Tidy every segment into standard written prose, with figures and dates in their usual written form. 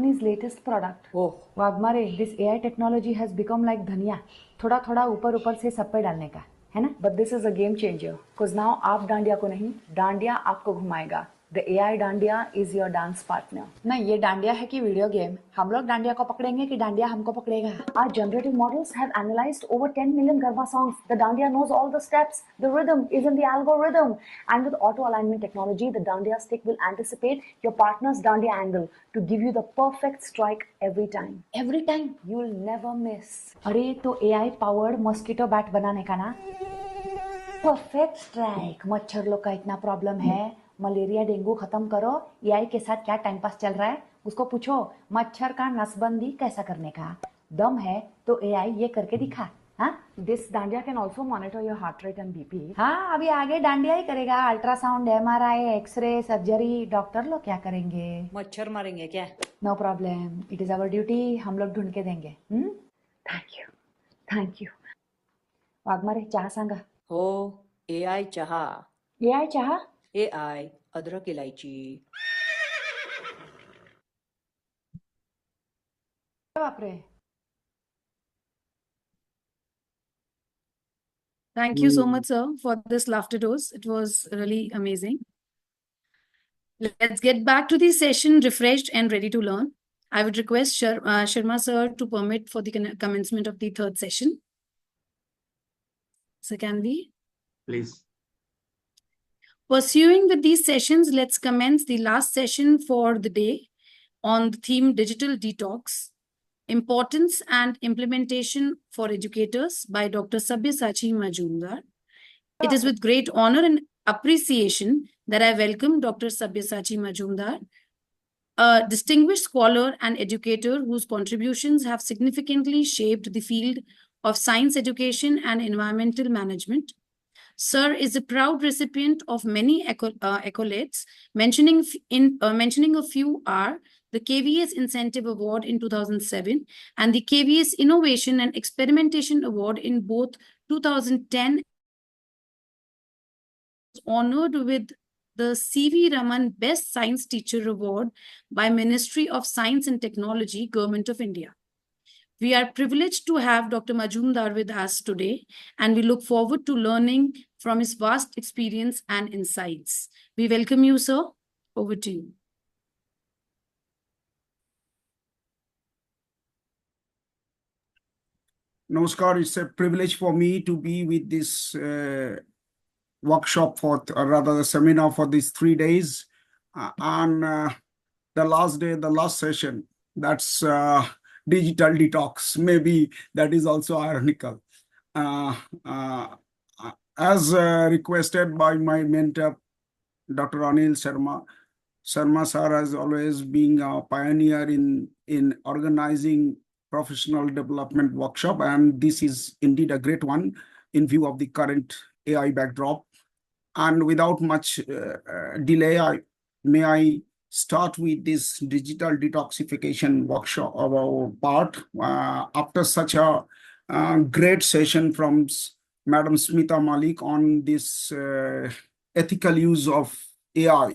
company's latest product. Oh, Waghmare, this AI technology has become like धनिया, थोड़ा थोड़ा ऊपर ऊपर से सब पे डालने का, है ना? But this is a game changer, cause now आप डांडिया को नहीं, डांडिया आपको घुमाएगा. The AI dandiya is your dance partner. नहीं, ये डांडिया है कि वीडियो गेम? हम लोग डांडिया को पकड़ेंगे कि डांडिया हमको पकड़ेगा? Our generative models have analyzed over 10 million Garba songs. The dandiya knows all the steps. The rhythm is in the algorithm. And with auto alignment technology, the dandiya stick will anticipate your partner's dandiya angle to give you the perfect strike every time. Every time, you'll never miss. अरे तो AI powered mosquito bat बनाने का ना? Perfect strike. मच्छर लोग का इतना problem है, मलेरिया डेंगू खत्म करो. एआई के साथ क्या टाइम पास चल रहा है, उसको पूछो मच्छर का नसबंदी कैसा करने का. दम है तो एआई ये करके दिखा. हाँ, this dandiya can also monitor your heart rate and BP. हाँ, अभी आगे डांडिया ही करेगा. Ultrasound, MRI, x ray, surgery. Doctor लोग क्या करेंगे? मच्छर मारेंगे क्या? No problem, it is our duty. हम लोग ढूंढ के देंगे. Thank you, thank you. Waghmare, चहा सांगा. हो, AI चहा. एआई चहा. AI अदरक इलायची. बापरे. Thank you so much, sir, for this laughter dose. It was really amazing. Let's get back to the session refreshed and ready to learn. I would request Sharma sir to permit for the commencement of the third session. So can we? Please. Pursuing with these sessions, let's commence the last session for the day on the theme Digital Detox, Importance and Implementation for Educators by Dr. Sabyasachi Mazumdar. It is with great honor and appreciation that I welcome Dr. Sabyasachi Mazumdar, a distinguished scholar and educator whose contributions have significantly shaped the field of science education and environmental management. Sir is a proud recipient of many accolades. Mentioning a few are the KVS Incentive Award in 2007 and the KVS Innovation and Experimentation Award in both 2010. Honored with the C.V. Raman Best Science Teacher Award by Ministry of Science and Technology, Government of India. We are privileged to have Dr. Mazumdar with us today, and we look forward to learning from his vast experience and insights. We welcome you, sir. Over to you. Namaskar, it's a privilege for me to be with this workshop or rather the seminar for these 3 days. On the last day, the last session, that's digital detox. Maybe that is also ironical. As requested by my mentor, Dr. Anil Sharma. Sharma sir has always been a pioneer in organizing professional development workshop, and this is indeed a great one in view of the current AI backdrop. And without much delay, may I start with this digital detoxification workshop of our part after such a great session from Madam Smita Malik on this ethical use of AI,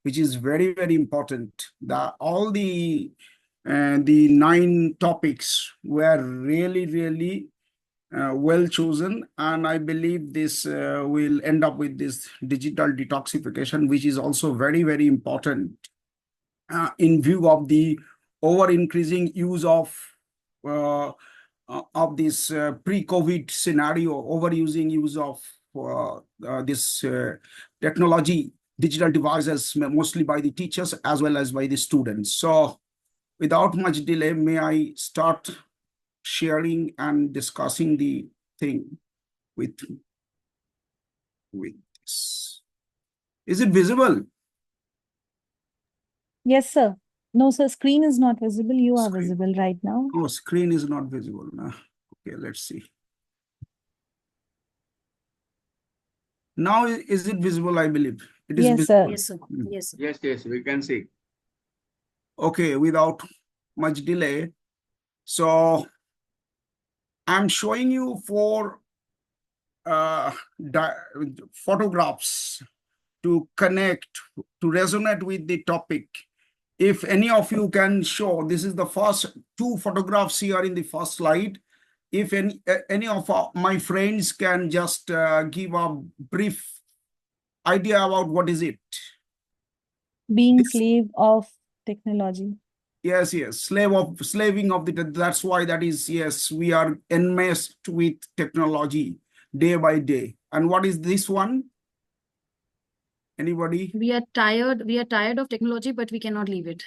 which is very, very important. All the 9 topics were really, really well chosen, and I believe this will end up with this digital detoxification, which is also very, very important in view of the over-increasing use of this pre-COVID scenario, overusing use of this technology, digital devices, mostly by the teachers as well as by the students. So without much delay, may I start sharing and discussing the thing with this. Is it visible? Yes, sir. No, sir, screen is not visible. You are visible right now. Oh, screen is not visible. Okay, let's see. Now, is it visible? I believe it is Yes, visible. sir. Yes, sir. Yes, sir. Yes, we can see. Okay, without much delay. So I'm showing you 4 photographs to connect, to resonate with the topic If any of you can show, this is the first two photographs here in the first slide. If any of my friends can just give a brief idea about what is it. Being This- slave of technology. Yes, slaving of the, that's why that is, yes, we are enmeshed with technology day by day. And what is this one? Anybody? We are tired of technology, but we cannot leave it.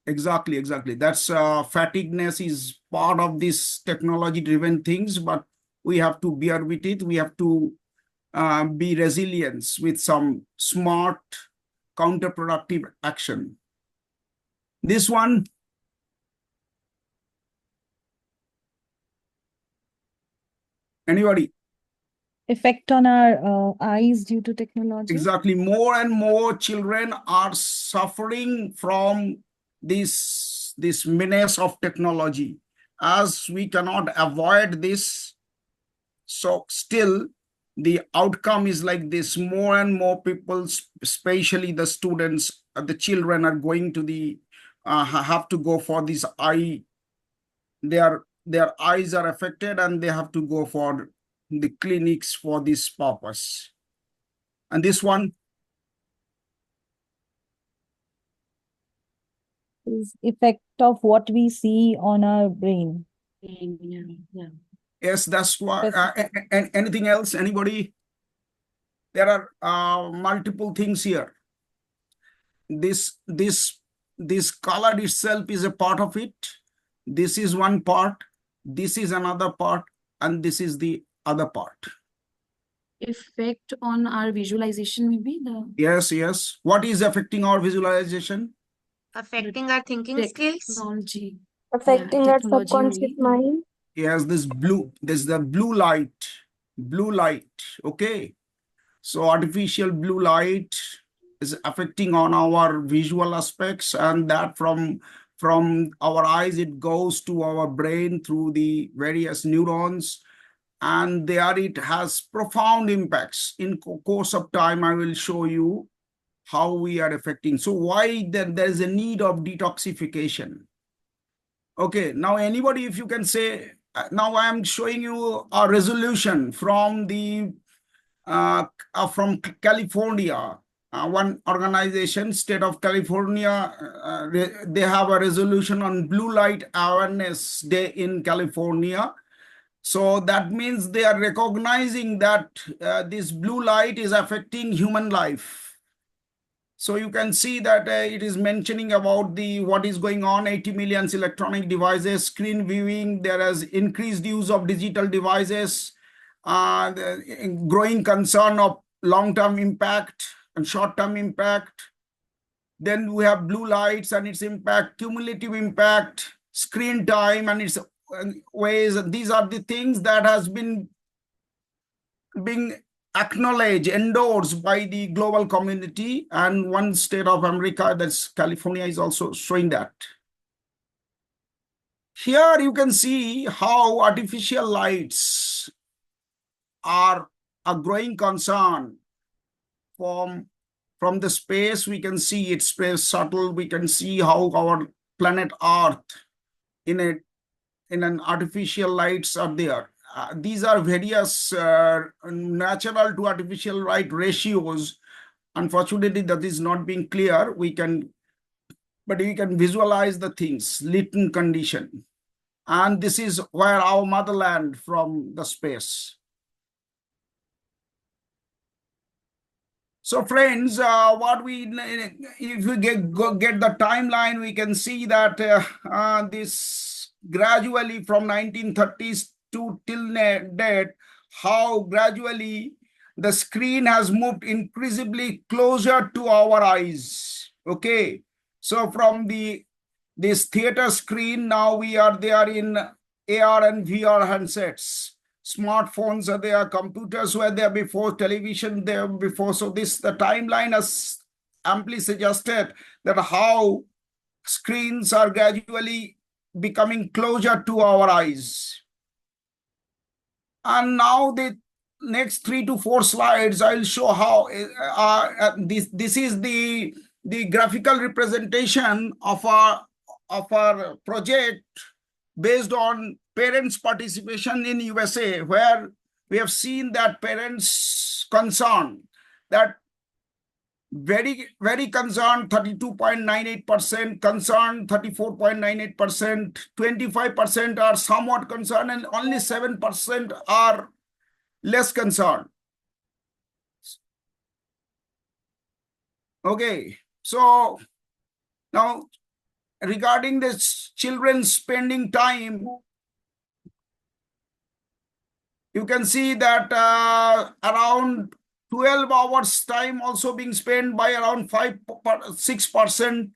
Exactly. That's fatigueness is part of this technology driven things, but we have to bear with it. We have to be resilient with some smart counterproductive action. This one, anybody? Effect on our eyes due to technology. Exactly. More and more children are suffering from this menace of technology. As we cannot avoid this, so still the outcome is like this. More and more people, especially the students, the children, are going to the have to go for this eye. Their eyes are affected and they have to go for the clinics for this purpose. And this one, Is effect of what we see on our brain. Yeah. yes, that's why. Specific. And anything else? Anybody? There are multiple things here. This color itself is a part of it. This is one part. This is another part, and this is the other part. Effect on our visualization, maybe the Yes. What is affecting our visualization? Affecting our thinking skills. technology. Affecting our technology subconscious only. mind. Yes, this is the blue light. Okay. So artificial blue light is affecting on our visual aspects, and that from our eyes, it goes to our brain through the various neurons, and there it has profound impacts. In course of time, I will show you how we are affecting. So why then there is a need of detoxification? Okay, now anybody, if you can say, now I am showing you a resolution from the from California. One organization, state of California, they have a resolution on Blue Light Awareness Day in California. So that means they are recognizing that this blue light is affecting human life. So you can see that it is mentioning about what is going on, 80 million electronic devices, screen viewing, there is increased use of digital devices, the growing concern of long-term impact and short-term impact. Then we have blue lights and its impact, cumulative impact, screen time and its ways. These are the things that has been being acknowledged, endorsed by the global community, and one state of America, that's California, is also showing that. Here you can see how artificial lights are a growing concern. From the space, we can see its space shuttle, we can see how our planet Earth in an artificial lights are there. These are various natural to artificial light ratios. Unfortunately, that is not being clear. But we can visualize the things, latent condition. And this is where our motherland from the space. So friends, if we get the timeline, we can see that this gradually from 1930s to till date, how gradually the screen has moved increasingly closer to our eyes. Okay, so from this theater screen, now we are there in AR and VR handsets. Smartphones are there, computers were there before, television there before. So the timeline has amply suggested that how screens are gradually becoming closer to our eyes. And now the next 3 to 4 slides, I'll show how this is the the graphical representation of our project based on parents' participation in USA, where we have seen that parents concerned, that very, very concerned, 32.98%, concerned, 34.98%, 25% are somewhat concerned, and only 7% are less concerned. Okay, so now regarding this children spending time, you can see that around 12 hours time also being spent by around 6%,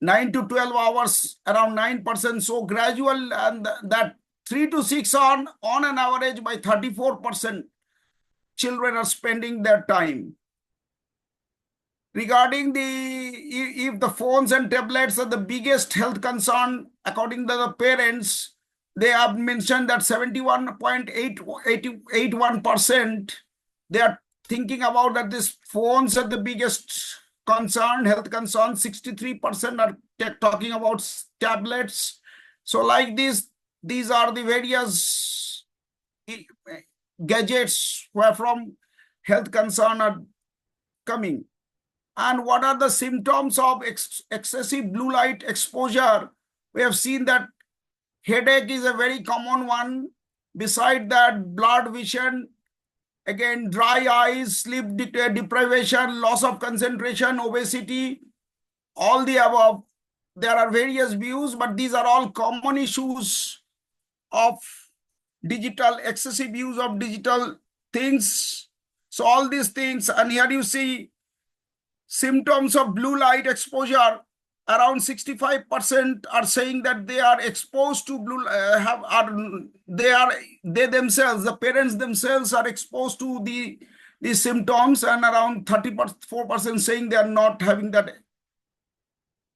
9 to 12 hours around 9%. So gradual, and that 3 to 6 on an average by 34% children are spending their time. Regarding if the phones and tablets are the biggest health concern, according to the parents, they have mentioned that 71.81% they are thinking about that these phones are the biggest concern, health concern. 63% are talking about tablets. So like this, these are the various gadgets where from health concern are coming. And what are the symptoms of excessive blue light exposure? We have seen that headache is a very common one. Beside that, blurred vision, again, dry eyes, sleep deprivation, loss of concentration, obesity, all the above. There are various views, but these are all common issues of digital, excessive use of digital things. So all these things, and here you see symptoms of blue light exposure. Around 65% are saying that they are exposed to they themselves, the parents themselves are exposed to these symptoms, and around 34% saying they are not having that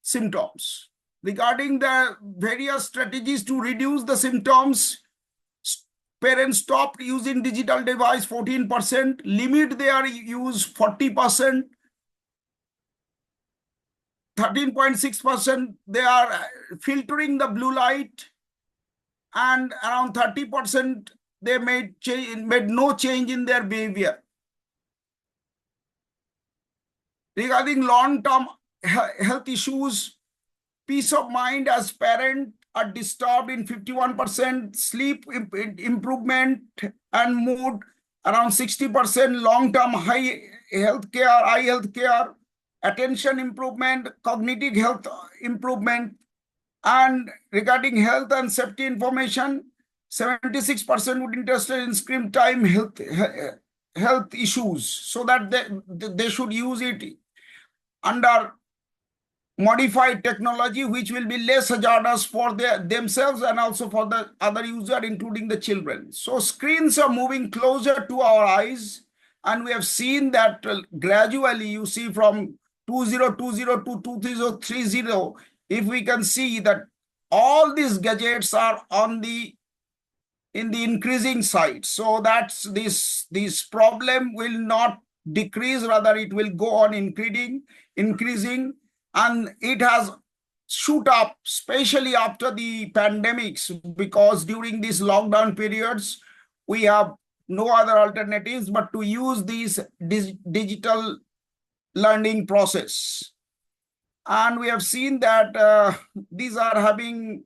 symptoms. Regarding the various strategies to reduce the symptoms, parents stopped using digital device 14%, limit their use 40%, 13.6% they are filtering the blue light, and around 30% they made no change in their behavior. Regarding long-term health issues, peace of mind as parent are disturbed in 51%, sleep improvement and mood around 60%, long-term eye health care, attention improvement, cognitive health improvement. And regarding health and safety information, 76% would interested in screen time health issues, so that they should use it under modified technology, which will be less hazardous for themselves and also for the other user, including the children. So screens are moving closer to our eyes, and we have seen that gradually, you see, from 2020 to 2030, if we can see that all these gadgets are in the increasing side. So that's this problem will not decrease, rather it will go on increasing, and it has shoot up, especially after the pandemics, because during these lockdown periods, we have no other alternatives but to use these digital learning process. And we have seen that these are having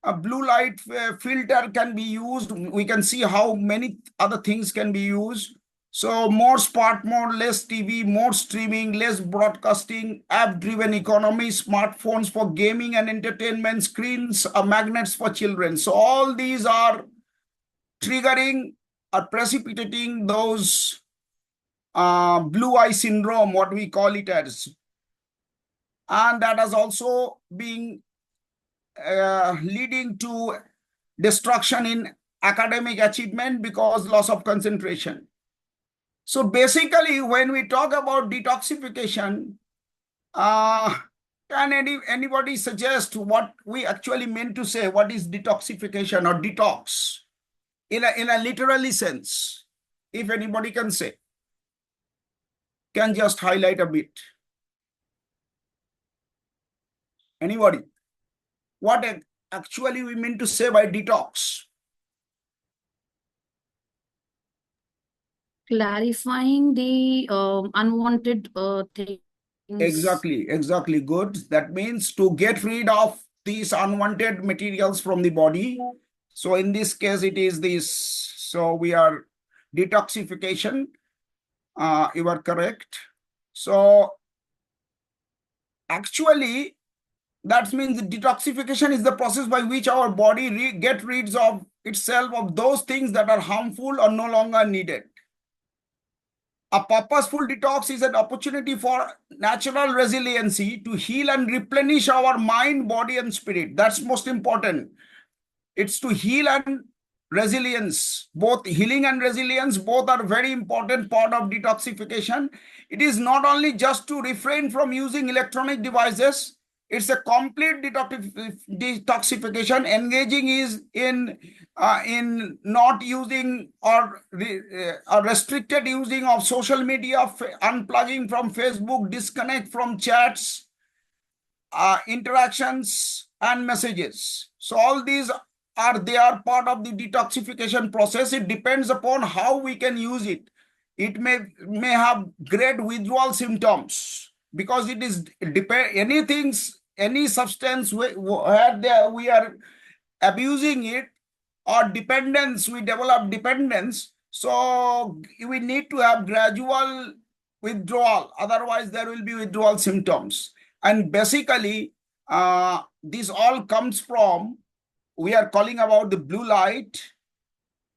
a blue light filter can be used. We can see how many other things can be used. So more smart mode, less TV, more streaming, less broadcasting, app-driven economy, smartphones for gaming and entertainment, screens are magnets for children. So all these are triggering or precipitating those blue eye syndrome, what we call it as. And that has also been leading to destruction in academic achievement because loss of concentration. So basically, when we talk about detoxification, can anybody suggest what we actually meant to say? What is detoxification or detox in a literally sense? If anybody can say, can just highlight a bit. Anybody? What actually we mean to say by detox? Clarifying the unwanted things. Exactly. Good. That means to get rid of these unwanted materials from the body. So in this case, it is this. So we are detoxification. You are correct. So actually, that means detoxification is the process by which our body get rid of itself of those things that are harmful or no longer needed. A purposeful detox is an opportunity for natural resiliency to heal and replenish our mind, body, and spirit. That's most important. It's to heal and resilience. Both healing and resilience, both are very important part of detoxification. It is not only just to refrain from using electronic devices. It's a complete detoxification. Engaging is in not using or restricted using of social media, unplugging from Facebook, disconnect from chats, interactions and messages. So all these they are part of the detoxification process. It depends upon how we can use it. It may have great withdrawal symptoms because it is any substance where we are abusing it or dependence, we develop dependence. So we need to have gradual withdrawal. Otherwise, there will be withdrawal symptoms. And basically, this all comes from, we are calling about the blue light,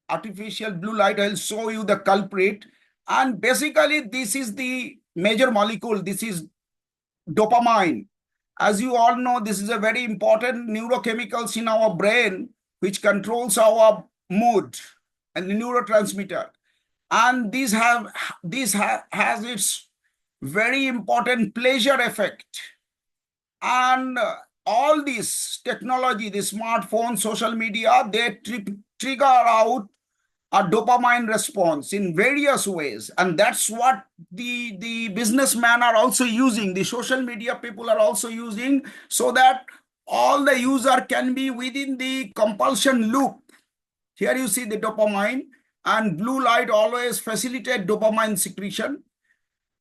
artificial blue light. I'll show you the culprit. And basically, this is the major molecule. This is dopamine. As you all know, this is a very important neurochemicals in our brain, which controls our mood and the neurotransmitter. And this has its very important pleasure effect. And all this technology, the smartphone, social media, they trigger out a dopamine response in various ways. And that's what the businessmen are also using. The social media people are also using, so that all the user can be within the compulsion loop. Here you see the dopamine, and blue light always facilitate dopamine secretion,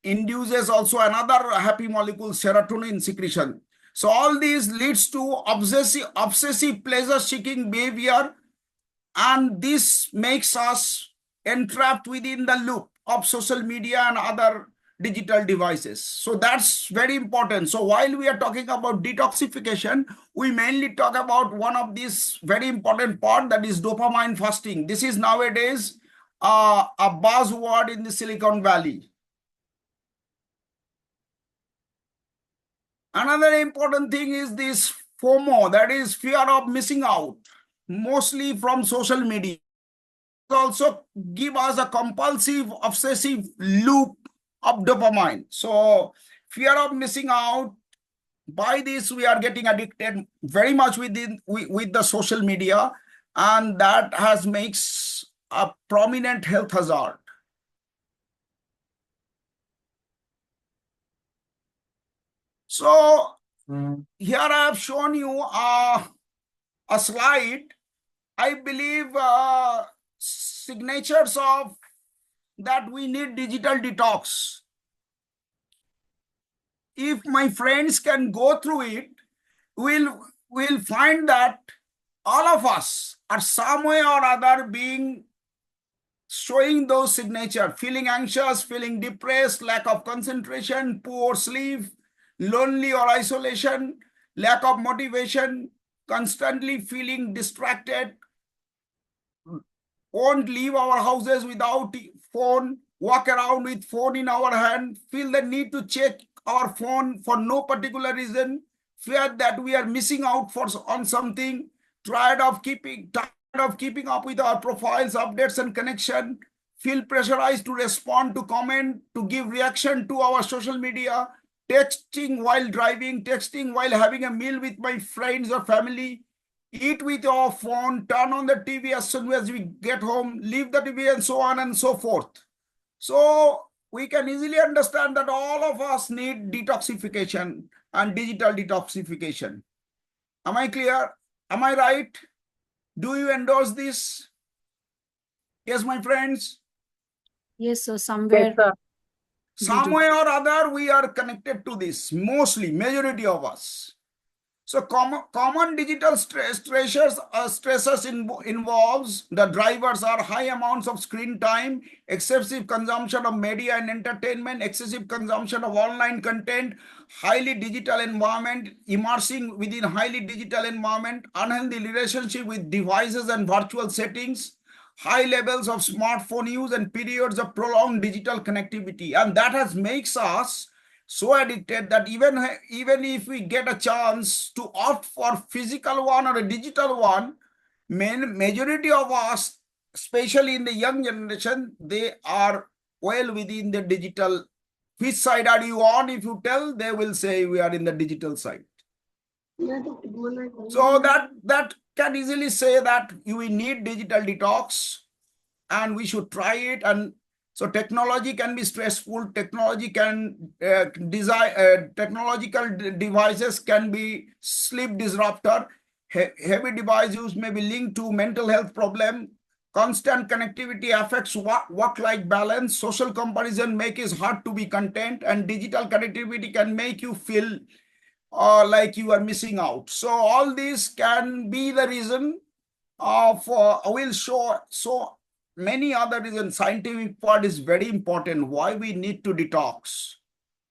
induces also another happy molecule, serotonin secretion. So all these leads to obsessive pleasure-seeking behavior, and this makes us entrapped within the loop of social media and other digital devices. So that's very important. So while we are talking about detoxification, we mainly talk about one of these very important part, that is dopamine fasting. This is nowadays a buzzword in the Silicon Valley. Another important thing is this FOMO, that is fear of missing out, mostly from social media. Also give us a compulsive, obsessive loop of dopamine. So fear of missing out, by this we are getting addicted very much with the social media, and that makes a prominent health hazard. So here I have shown you a slide. I believe signatures of that we need digital detox. If my friends can go through it, we'll find that all of us are some way or other showing those signatures: feeling anxious, feeling depressed, lack of concentration, poor sleep, lonely or isolation, lack of motivation, constantly feeling distracted, won't leave our houses without phone, walk around with phone in our hand, feel the need to check our phone for no particular reason, fear that we are missing out on something, tired of keeping up with our profiles, updates, and connection, feel pressurized to respond, to comment, to give reaction to our social media, texting while driving, texting while having a meal with my friends or family, eat with our phone, turn on the TV as soon as we get home, leave the TV, and so on and so forth. So we can easily understand that all of us need detoxification and digital detoxification. Am I clear? Am I right? Do you endorse this? Yes, my friends. Yes, sir. Somewhere. Some way or other, we are connected to this, mostly, majority of us. So common digital stressors involves the drivers are high amounts of screen time, excessive consumption of media and entertainment, excessive consumption of online content, highly digital environment, immersing within highly digital environment, unhealthy relationship with devices and virtual settings, high levels of smartphone use and periods of prolonged digital connectivity. And that has makes us so addicted that even if we get a chance to opt for physical one or a digital one, majority of us, especially in the young generation, they are well within the digital. Which side are you on? If you tell, they will say we are in the digital side. So that can easily say that we need digital detox and we should try it. And so technology can be stressful. Technology can technological devices can be sleep disruptor. Heavy device use may be linked to mental health problem. Constant connectivity affects work-life balance. Social comparison make it hard to be content, and digital connectivity can make you feel like you are missing out. So all this can be the reason for we'll show so many other reasons. Scientific part is very important, why we need to detox.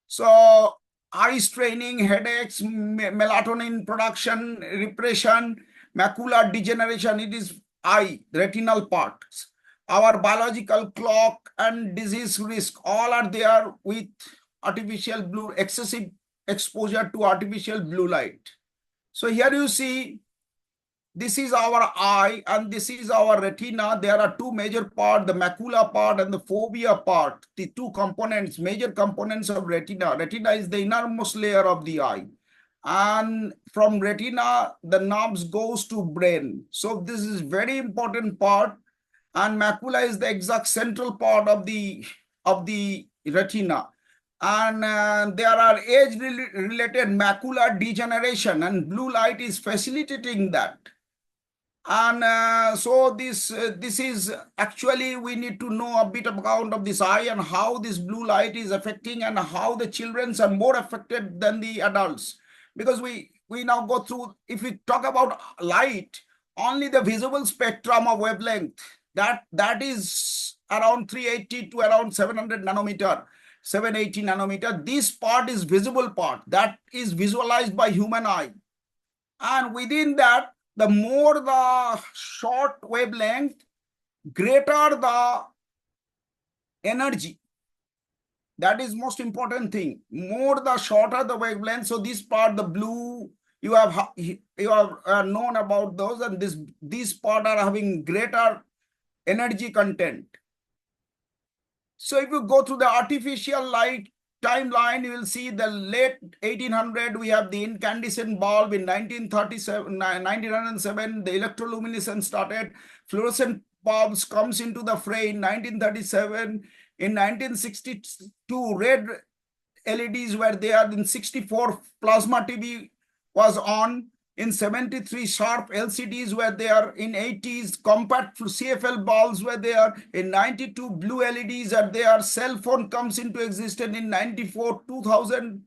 So eye straining, headaches, melatonin production, repression, macular degeneration, it is eye, retinal parts. Our biological clock and disease risk, all are there with artificial blue, excessive exposure to artificial blue light. So here you see, this is our eye and this is our retina. There are two major parts, the macula part and the fovea part, the two components, major components of retina. Retina is the innermost layer of the eye. And from retina, the nerves goes to brain. So this is very important part. And macula is the exact central part of the retina. And there are age-related macular degeneration, and blue light is facilitating that. And so this is actually, we need to know a bit about of this eye and how this blue light is affecting and how the children are more affected than the adults. Because we now go through, if we talk about light, only the visible spectrum of wavelength, that is around 380 to around 700 nanometer. 780 nanometer. This part is visible part that is visualized by human eye. And within that, the more the short wavelength, greater the energy. That is most important thing. More the shorter the wavelength. So this part, the blue, you have known about those, and this part are having greater energy content. So if you go through the artificial light timeline, you will see the late 1800, we have the incandescent bulb. In 1907, the electroluminescence started. Fluorescent bulbs comes into the fray in 1937. In 1962, red LEDs were there. In 64, plasma TV was on. In 73, sharp LCDs were there. In 80s, compact CFL bulbs were there. In 92, blue LEDs are there. Cell phone comes into existence in 94. 2000,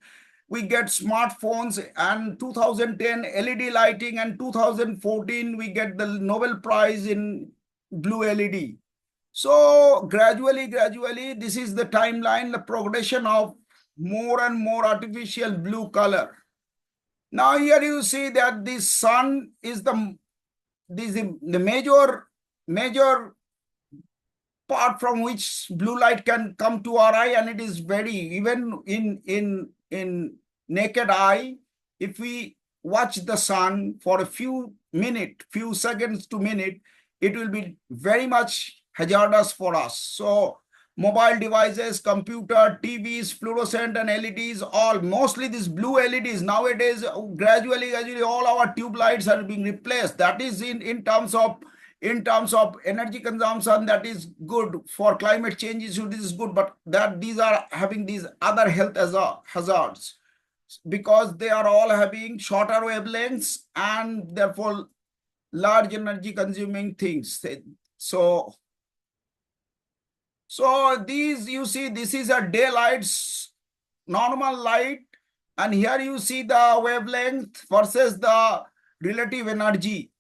we get smartphones, and 2010 LED lighting, and 2014 we get the Nobel Prize in blue LED. So gradually, this is the timeline, the progression of more and more artificial blue color. Now here you see that the sun is the major part from which blue light can come to our eye, and it is very, even in naked eye, if we watch the sun for a few seconds to minute, it will be very much hazardous for us. So mobile devices, computer, TVs, fluorescent and LEDs, all, mostly these blue LEDs nowadays, gradually all our tube lights are being replaced. That is in terms of in terms of energy consumption, that is good. For climate change issue, this is good, but that these are having these other health hazards, because they are all having shorter wavelengths and therefore large energy consuming things. So these, you see, this is a daylight, normal light, and here you see the wavelength versus the relative energy,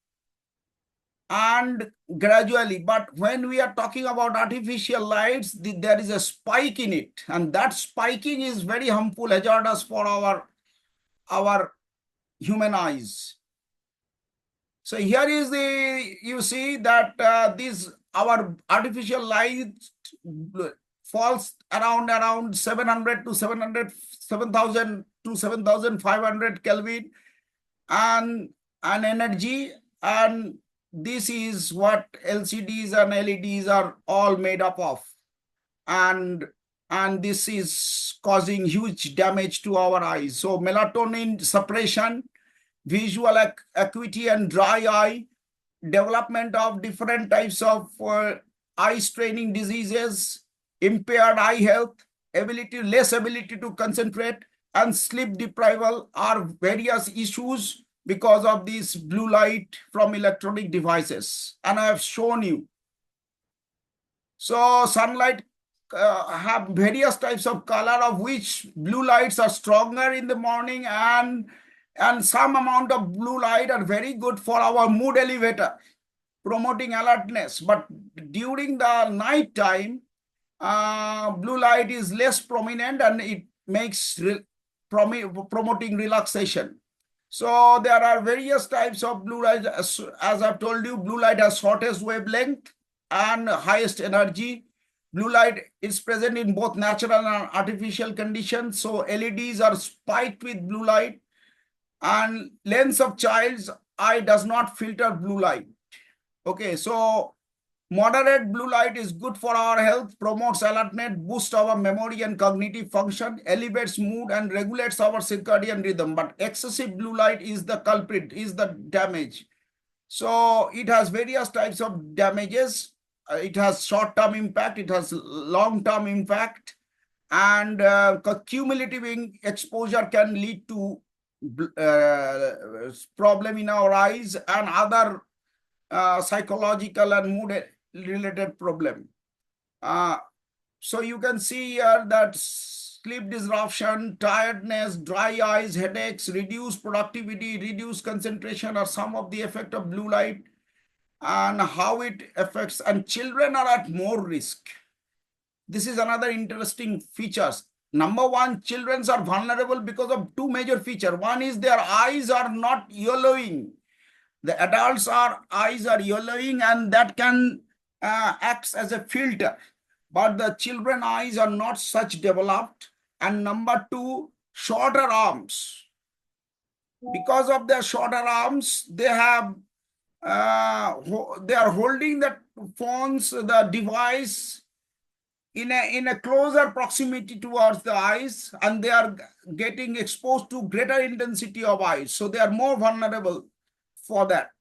and gradually. But when we are talking about artificial lights, there is a spike in it, and that spiking is very harmful, hazardous for our human eyes. So here is you see that our artificial light falls around 700 to 7,000 to 7,500 Kelvin and energy, and this is what LCDs and LEDs are all made up of, and this is causing huge damage to our eyes. So melatonin suppression, visual acuity and dry eye, development of different types of eye straining diseases, impaired eye health, less ability to concentrate, and sleep deprivation are various issues because of this blue light from electronic devices. And I have shown you. So sunlight have various types of color, of which blue lights are stronger in the morning, and some amount of blue light are very good for our mood elevator, promoting alertness. But during the night time, blue light is less prominent, and it makes promoting relaxation. So there are various types of blue light. As I've told you, blue light has shortest wavelength and highest energy. Blue light is present in both natural and artificial conditions. So LEDs are spiked with blue light, and lens of child's eye does not filter blue light. Okay, so moderate blue light is good for our health, promotes alertness, boosts our memory and cognitive function, elevates mood, and regulates our circadian rhythm. But excessive blue light is the culprit, is the damage. So it has various types of damages. It has short-term impact, it has long-term impact, and cumulative exposure can lead to problem in our eyes and other psychological and mood related problem. So you can see here that sleep disruption, tiredness, dry eyes, headaches, reduced productivity, reduced concentration are some of the effect of blue light, and how it affects, and children are at more risk. This is another interesting features. Number one, children are vulnerable because of two major features. One is their eyes are not yellowing. The adults' eyes are yellowing, and that can act as a filter. But the children's eyes are not such developed. And number two, shorter arms. Because of their shorter arms, they are holding the phones, the device in a closer proximity towards the eyes, and they are getting exposed to greater intensity of eyes. So they are more vulnerable for that.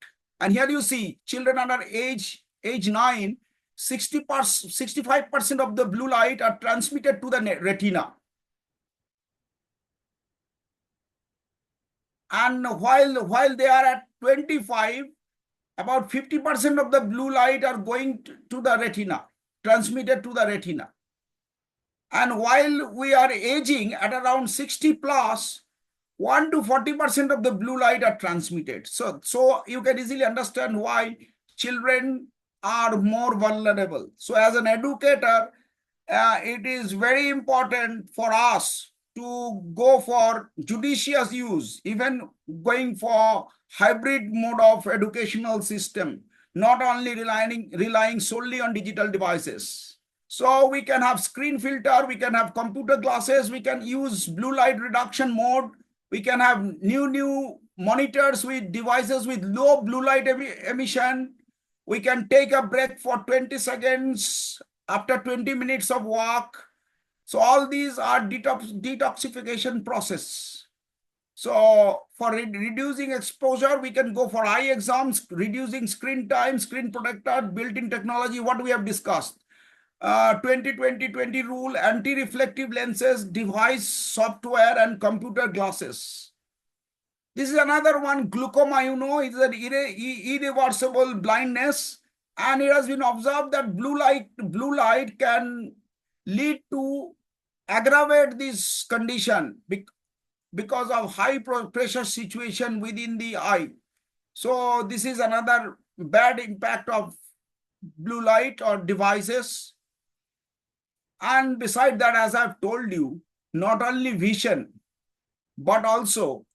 And here you see children under age 9, 65% of the blue light are transmitted to the retina. And while they are at 25, about 50% of the blue light are going to the retina, transmitted to the retina. And while we are aging at around 60 plus, 1 to 40% of the blue light are transmitted. So you can easily understand why children are more vulnerable. So as an educator, it is very important for us to go for judicious use, even going for hybrid mode of educational system, not only relying solely on digital devices. So we can have screen filter, we can have computer glasses, we can use blue light reduction mode, we can have new monitors with devices with low blue light emission. We can take a break for 20 seconds after 20 minutes of walk. So all these are detoxification process. So for reducing exposure, we can go for eye exams, reducing screen time, screen protector, built-in technology, what we have discussed. 20-20-20 rule, anti-reflective lenses, device, software, and computer glasses. This is another one, glaucoma, you know, is an irreversible blindness. And it has been observed that blue light can lead to aggravate this condition because of high pressure situation within the eye. So this is another bad impact of blue light or devices. And beside that, as I've told you, not only vision, but also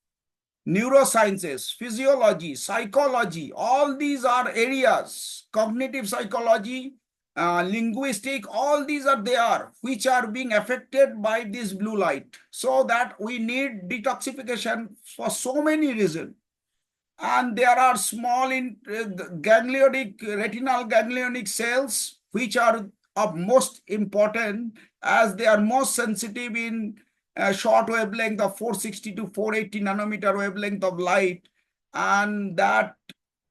neurosciences, physiology, psychology, all these are areas, cognitive psychology, linguistic, all these are there, which are being affected by this blue light. So that we need detoxification for so many reasons. And there are small retinal ganglionic cells, which are of most important as they are most sensitive in short wavelength of 460 to 480 nanometer wavelength of light. And that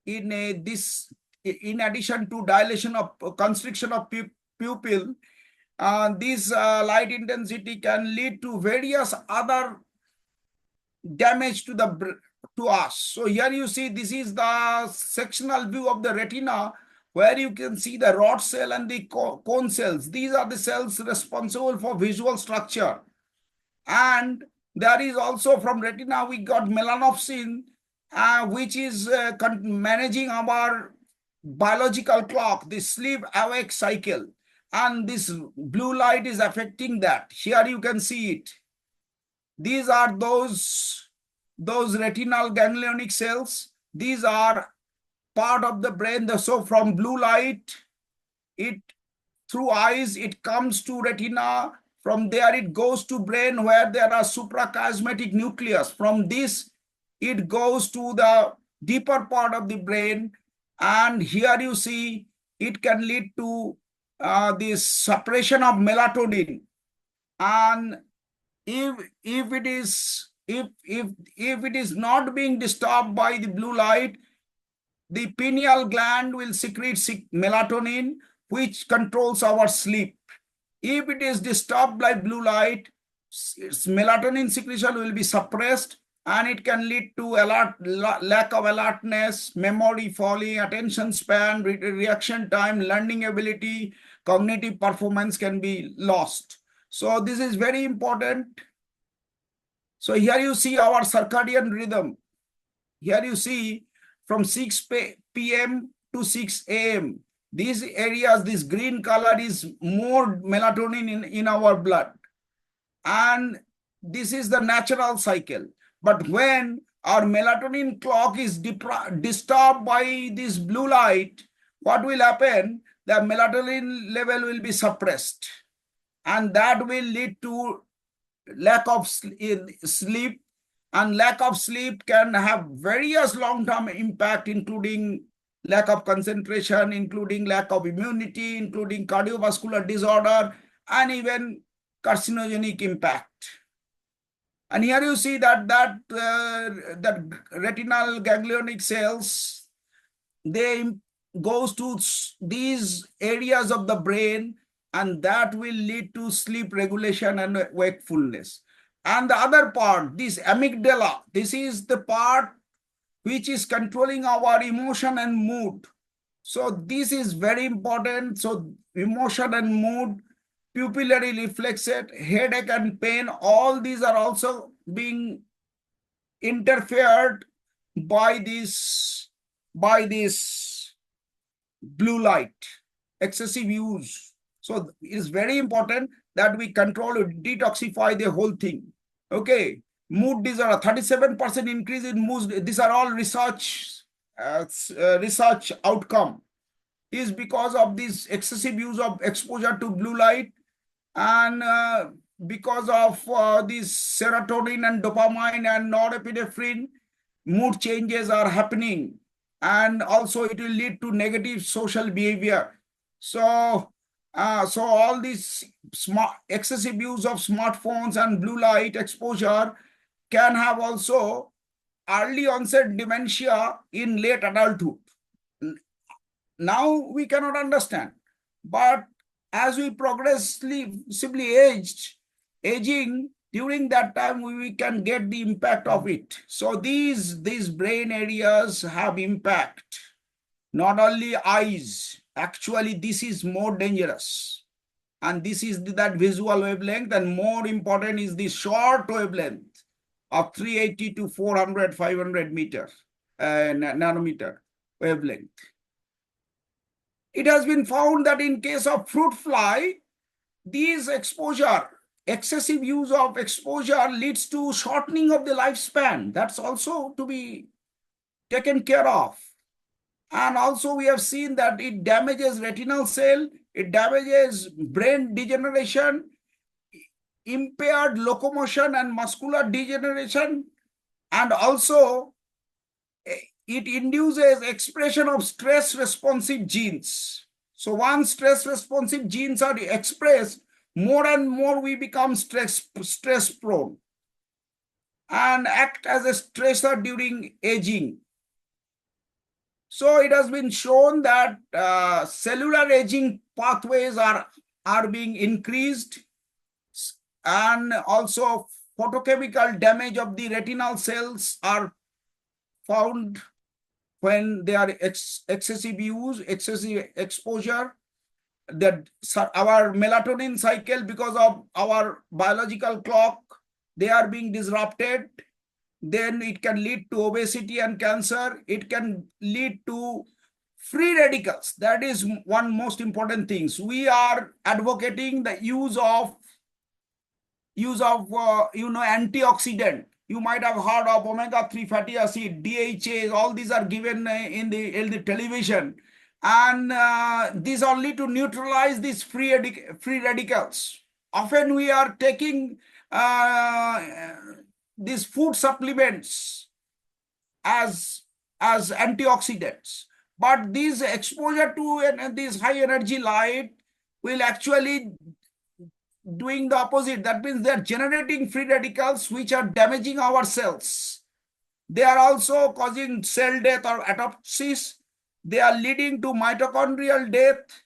in addition to dilation of constriction of pupil, this light intensity can lead to various other damage to us. So here you see, this is the sectional view of the retina, where you can see the rod cell and the cone cells. These are the cells responsible for visual structure. And there is also from retina, we got melanopsin, which is managing our biological clock, the sleep-awake cycle. And this blue light is affecting that. Here you can see it. These are those retinal ganglionic cells. These are part of the brain. So from blue light, it through eyes, it comes to retina. From there, it goes to brain where there are suprachiasmatic nucleus. From this, it goes to the deeper part of the brain. And here you see, it can lead to this suppression of melatonin. And if it is not being disturbed by the blue light, the pineal gland will secrete melatonin, which controls our sleep. If it is disturbed by blue light, melatonin secretion will be suppressed, and it can lead to lack of alertness, memory falling, attention span, reaction time, learning ability, cognitive performance can be lost. So this is very important. So here you see our circadian rhythm. Here you see from 6 p.m. to 6 a.m. These areas, this green color is more melatonin in our blood. And this is the natural cycle. But when our melatonin clock is disturbed by this blue light, what will happen? The melatonin level will be suppressed. And that will lead to lack of sleep. And lack of sleep can have various long-term impact, including lack of concentration, including lack of immunity, including cardiovascular disorder, and even carcinogenic impact. And here you see that retinal ganglionic cells, they goes to these areas of the brain, and that will lead to sleep regulation and wakefulness. And the other part, this amygdala, this is the part which is controlling our emotion and mood. So this is very important. So emotion and mood, pupillary reflexes, headache and pain, all these are also being interfered by this blue light, excessive use. So it is very important that we control it, detoxify the whole thing. Okay, mood disorder, 37% increase in mood. These are all research outcome is because of this excessive use of exposure to blue light, and because of this serotonin and dopamine and norepinephrine, mood changes are happening, and also it will lead to negative social behavior. So all this excessive use of smartphones and blue light exposure can have also early onset dementia in late adulthood. Now we cannot understand, but as we progressively aging, during that time we can get the impact of it. So these brain areas have impact, not only eyes. Actually, this is more dangerous, and this is that visual wavelength, and more important is the short wavelength of 380 to 400 500 meter nanometer wavelength. It has been found that in case of fruit fly, these excessive use of exposure leads to shortening of the lifespan. That's also to be taken care of. And also we have seen that it damages retinal cell, it damages brain degeneration, impaired locomotion and muscular degeneration, and also it induces expression of stress responsive genes. So once stress responsive genes are expressed, more and more we become stress prone and act as a stressor during aging. So it has been shown that cellular aging pathways are being increased, and also photochemical damage of the retinal cells are found when they are excessive use, excessive exposure. That our melatonin cycle, because of our biological clock, they are being disrupted. Then it can lead to obesity and cancer. It can lead to free radicals. That is one most important thing. We are advocating the use of antioxidant. You might have heard of omega-3 fatty acid, DHA. All these are given in the television, and these only to neutralize these free radicals. Often we are taking these food supplements as antioxidants, but this exposure to this high energy light will actually doing the opposite. That means they are generating free radicals which are damaging our cells. They are also causing cell death or apoptosis. They are leading to mitochondrial death,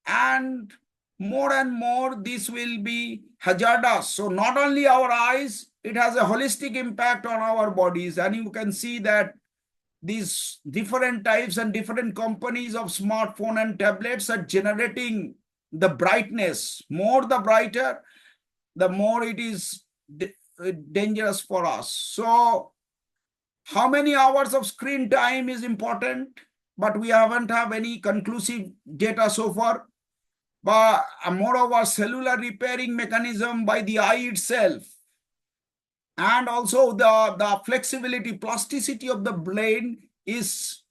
and more this will be hazardous. So not only our eyes, it has a holistic impact on our bodies. And you can see that these different types and different companies of smartphone and tablets are generating the brightness. More the brighter, the more it is dangerous for us. So how many hours of screen time is important, but we haven't have any conclusive data so far. But moreover, cellular repairing mechanism by the eye itself, and also the flexibility, plasticity of the brain is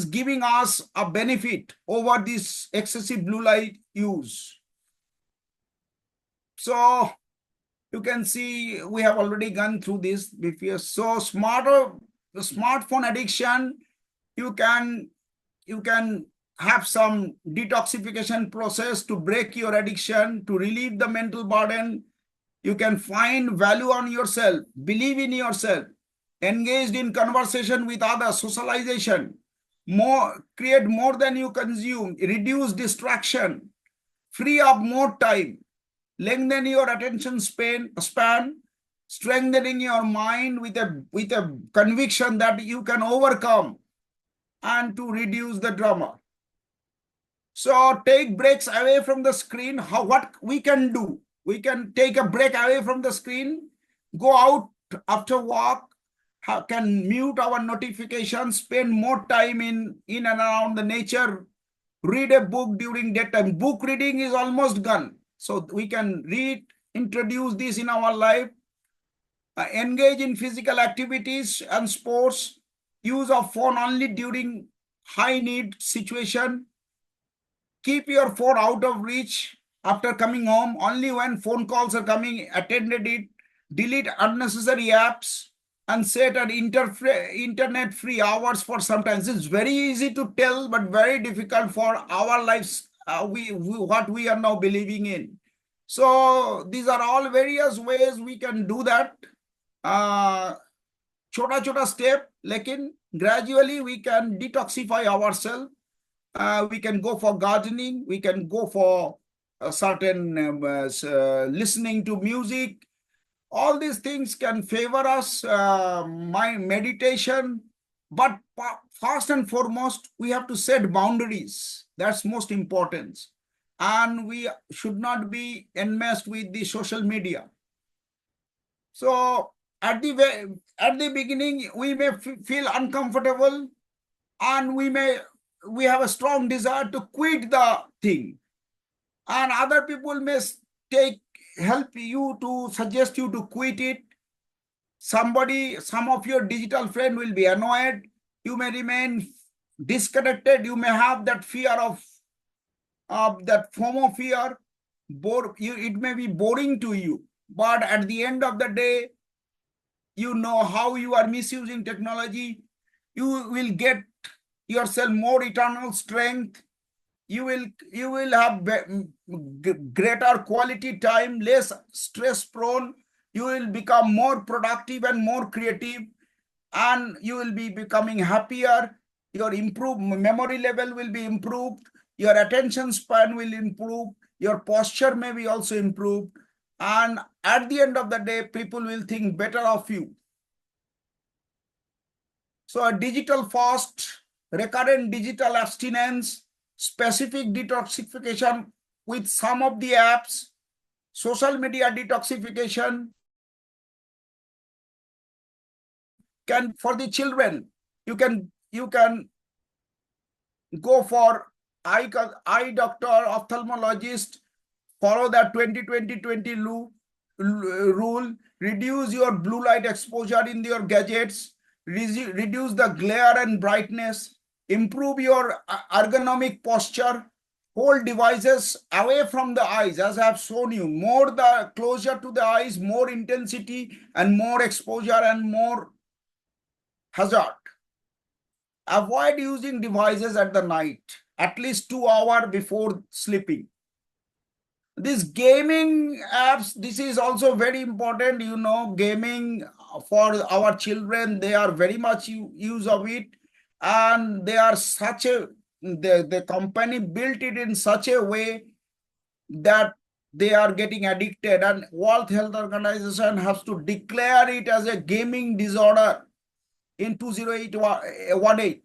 giving us a benefit over this excessive blue light use. So you can see we have already gone through this before. So smartphone addiction, you can have some detoxification process to break your addiction, to relieve the mental burden. You can find value on yourself, believe in yourself, engaged in conversation with others, socialization, create more than you consume, reduce distraction, free up more time, lengthen your attention span, strengthening your mind with a conviction that you can overcome, and to reduce the drama. So take breaks away from the screen. What we can do? We can take a break away from the screen, go out after walk, can mute our notifications, spend more time in and around the nature, read a book during daytime. Book reading is almost gone. So we can introduce this in our life. Engage in physical activities and sports. Use of phone only during high need situation. Keep your phone out of reach after coming home. Only when phone calls are coming, attended it. Delete unnecessary apps and set an internet-free hours for sometimes. It's very easy to tell, but very difficult for our lives, what we are now believing in. So these are all various ways we can do that. छोटा छोटा step, लेकिन gradually we can detoxify ourselves. We can go for gardening, we can go for a certain listening to music. All these things can favor us, my meditation. But first and foremost, we have to set boundaries. That's most important. And we should not be enmeshed with the social media. So at the beginning, we may feel uncomfortable, and we have a strong desire to quit the thing, and other people may help you to suggest you to quit it. Some of your digital friend will be annoyed. You may remain disconnected. You may have that fear of that FOMO fear. It may be boring to you, but at the end of the day, you know how you are misusing technology. You will get yourself more eternal strength. You will have greater quality time, less stress prone. You will become more productive and more creative, and you will be becoming happier. Your memory level will be improved. Your attention span will improve. Your posture may be also improved. And at the end of the day, people will think better of you. So a digital fast, recurrent digital abstinence, specific detoxification with some of the apps, social media detoxification can, for the children, you can go for eye doctor, ophthalmologist, follow that 20-20-20 rule, reduce your blue light exposure in your gadgets, reduce the glare and brightness, improve your ergonomic posture, hold devices away from the eyes. As I have shown you, more the closer to the eyes, more intensity and more exposure and more hazard. Avoid using devices at the night, at least 2 hours before sleeping. These gaming apps, this is also very important. You know, gaming for our children, they are very much use of it, and they are such a, the company built it in such a way that they are getting addicted, and World Health Organization has to declare it as a gaming disorder in 2018,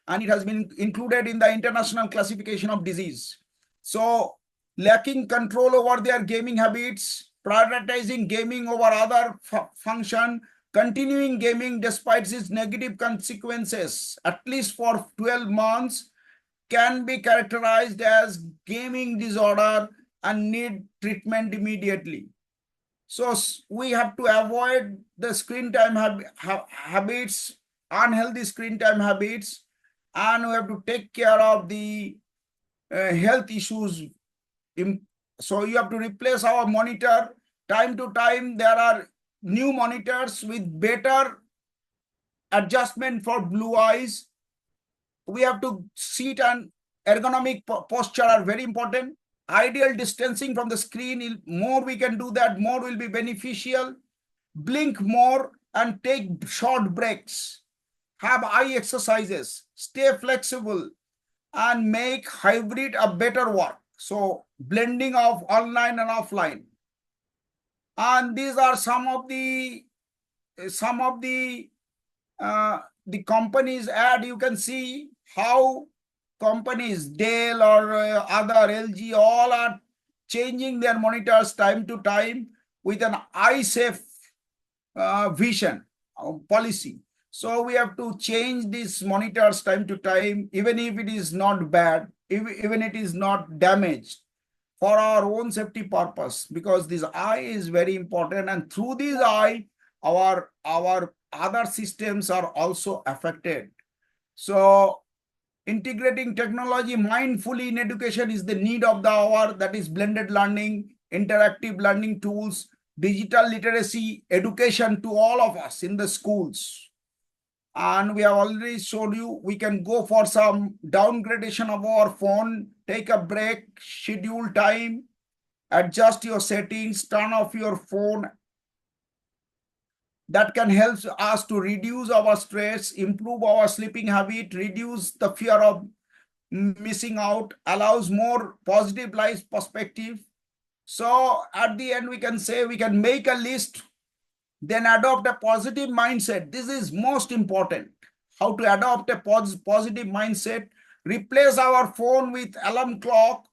and it has been included in the International Classification of Disease. So lacking control over their gaming habits, prioritizing gaming over other function, continuing gaming despite its negative consequences, at least for 12 months, can be characterized as gaming disorder and need treatment immediately. So we have to avoid the screen time habits, unhealthy screen time habits, and we have to take care of the health issues. So you have to replace our monitor time to time. There are new monitors with better adjustment for blue eyes. We have to sit, and ergonomic posture are very important. Ideal distancing from the screen, more we can do that, more will be beneficial. Blink more and take short breaks. Have eye exercises, stay flexible, and make hybrid a better work. So blending of online and offline. And these are some of the companies ad. You can see how companies Dell or other LG all are changing their monitors time to time with an eye safe vision policy. So we have to change these monitors time to time, even if it is not bad, even it is not damaged, for our own safety purpose, because this eye is very important, and through this eye our other systems are also affected. So integrating technology mindfully in education is the need of the hour. That is blended learning, interactive learning tools, digital literacy education to all of us in the schools. And we have already showed you, we can go for some downgradation of our phone, take a break, schedule time, adjust your settings, turn off your phone that can help us to reduce our stress, improve our sleeping habit, reduce the fear of missing out, allows more positive life perspective. So at the end, we can say we can make a list, then adopt a positive mindset. This is most important. How to adopt a positive mindset, replace our phone with alarm clock,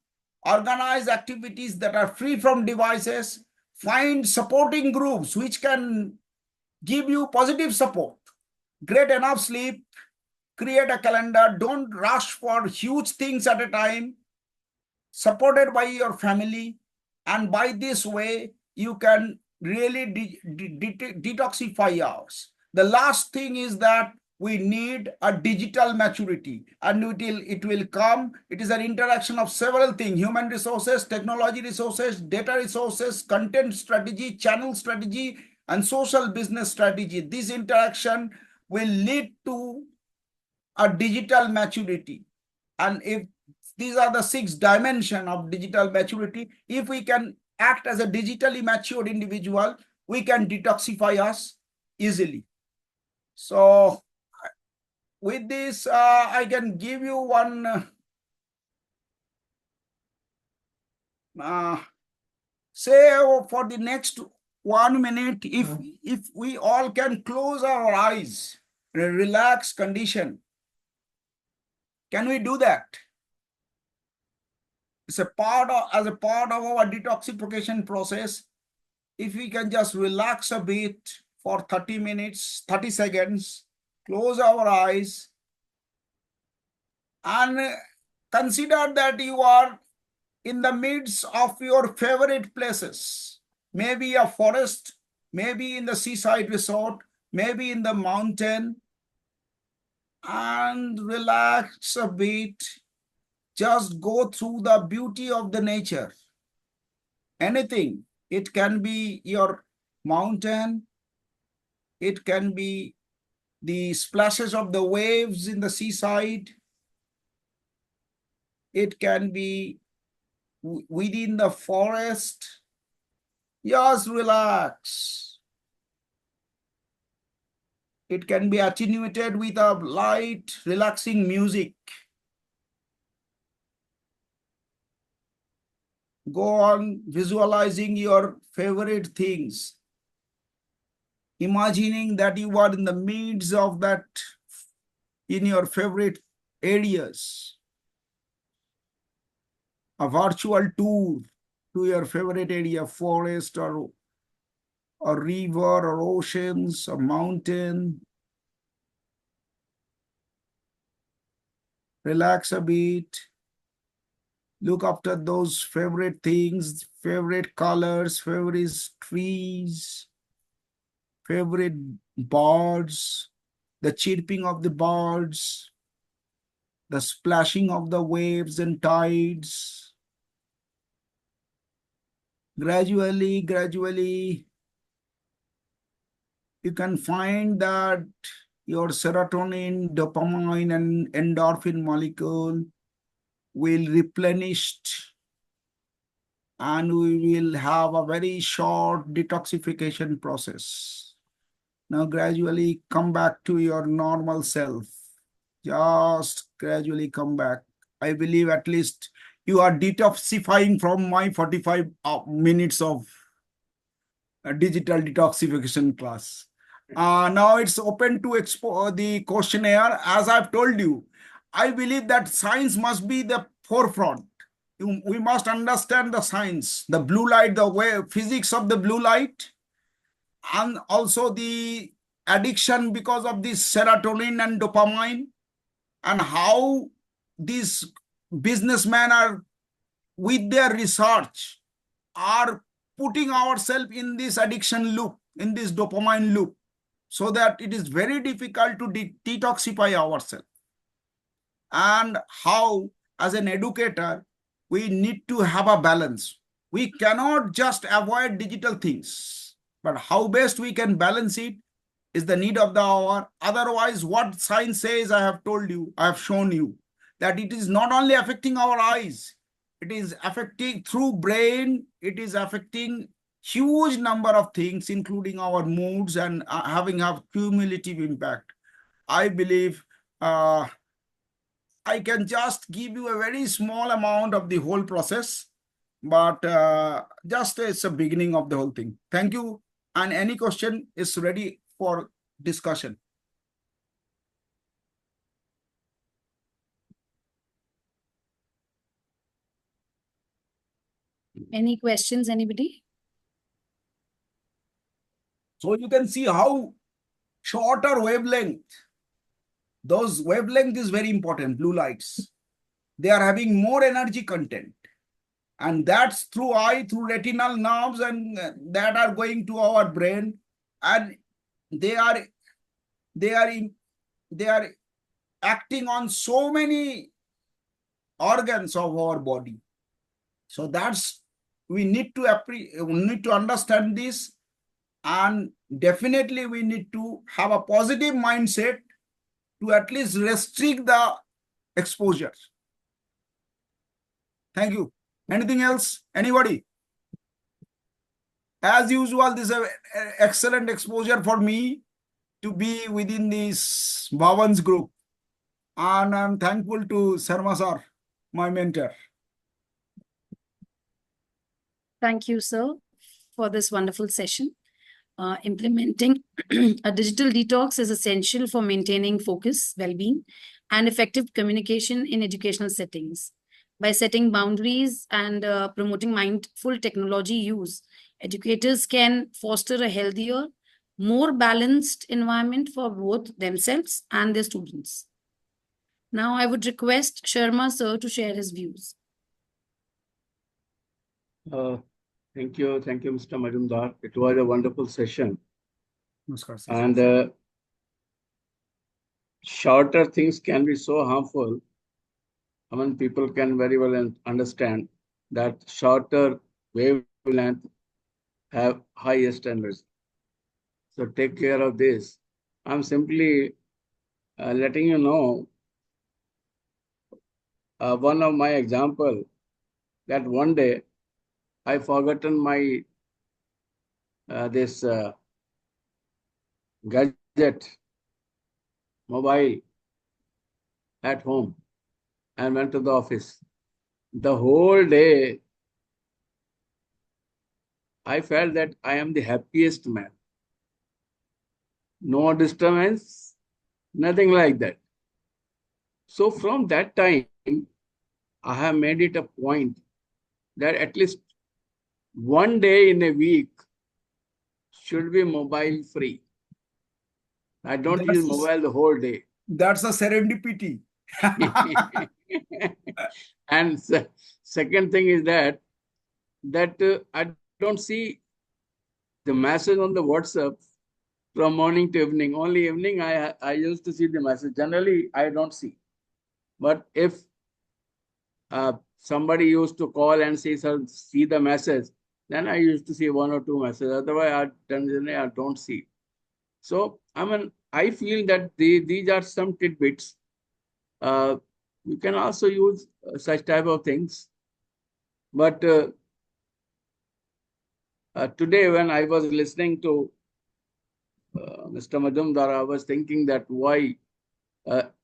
organize activities that are free from devices, find supporting groups which can give you positive support, get enough sleep, create a calendar, don't rush for huge things at a time, supported by your family, and by this way you can really detoxify ours. The last thing is that we need a digital maturity, and it will come. It is an interaction of several things: human resources, technology resources, data resources, content strategy, channel strategy, and social business strategy. This interaction will lead to a digital maturity. And if these are the 6 dimensions of digital maturity, if we can act as a digitally matured individual, we can detoxify us easily. So with this, I can give you one say for the next 1 minute, if we all can close our eyes in a relaxed condition, can we do that? It's a part of, as a part of our detoxification process. If we can just relax a bit for 30 minutes, 30 seconds, close our eyes, and consider that you are in the midst of your favorite places, maybe a forest, maybe in the seaside resort, maybe in the mountain, and relax a bit. Just go through the beauty of the nature. Anything. It can be your mountain. It can be the splashes of the waves in the seaside. It can be within the forest. Just relax. It can be attenuated with a light, relaxing music. Go on visualizing your favorite things, imagining that you are in the midst of that in your favorite areas. A virtual tour to your favorite area, forest or a river or oceans, a mountain. Relax a bit. Look after those favorite things, favorite colors, favorite trees, favorite birds, the chirping of the birds, the splashing of the waves and tides. Gradually, you can find that your serotonin, dopamine, and endorphin molecule will replenish, and we will have a very short detoxification process. Now gradually come back to your normal self. Just gradually come back. I believe at least you are detoxifying from my 45 minutes of digital detoxification class. Now it's open to the questionnaire. As I've told you, I believe that science must be the forefront. We must understand the science, the blue light, the way physics of the blue light, and also the addiction because of this serotonin and dopamine, and how these businessmen are, with their research, are putting ourselves in this addiction loop, in this dopamine loop, so that it is very difficult to detoxify ourselves. And how, as an educator, we need to have a balance. We cannot just avoid digital things, but how best we can balance it is the need of the hour. Otherwise, what science says, I have told you, I have shown you, that it is not only affecting our eyes, it is affecting through brain, it is affecting huge number of things, including our moods and having a cumulative impact. I believe I can just give you a very small amount of the whole process, but just it's a beginning of the whole thing. Thank you. And any question is ready for discussion. Any questions, anybody? So you can see how shorter wavelength, those wavelength is very important, blue lights. They are having more energy content. And that's through eye, through retinal nerves, and that are going to our brain. And they are acting on so many organs of our body. So that's, we need to understand this, and definitely we need to have a positive mindset to at least restrict the exposure. Thank you. Anything else? Anybody? As usual, this is an excellent exposure for me to be within this Bhavan's group. And I'm thankful to Sarma sir, my mentor. Thank you, sir, for this wonderful session. Implementing a digital detox is essential for maintaining focus, well-being, and effective communication in educational settings. By setting boundaries and promoting mindful technology use, educators can foster a healthier, more balanced environment for both themselves and their students. Now, I would request Sharma sir to share his views. Thank you, Mr. Mazumdar. It was a wonderful session. Namaskar, sir. And shorter things can be so harmful. I mean, people can very well understand that shorter wavelength have highest energy. So take care of this. I'm simply letting you know one of my example that one day I forgotten my this gadget mobile at home and went to the office. The whole day I felt that I am the happiest man. No disturbance, nothing like that. So from that time, I have made it a point that at least one day in a week should be mobile free. I don't use mobile the whole day. That's a serendipity. And second thing is that I don't see the message on the WhatsApp from morning to evening. Only evening I used to see the message. Generally, I don't see. But if somebody used to call and see the message, then I used to see one or two messages. Otherwise, I don't see. So, I mean, I feel that these are some tidbits. You can also use such type of things. But today, when I was listening to Mr. Mazumdar, I was thinking that why, when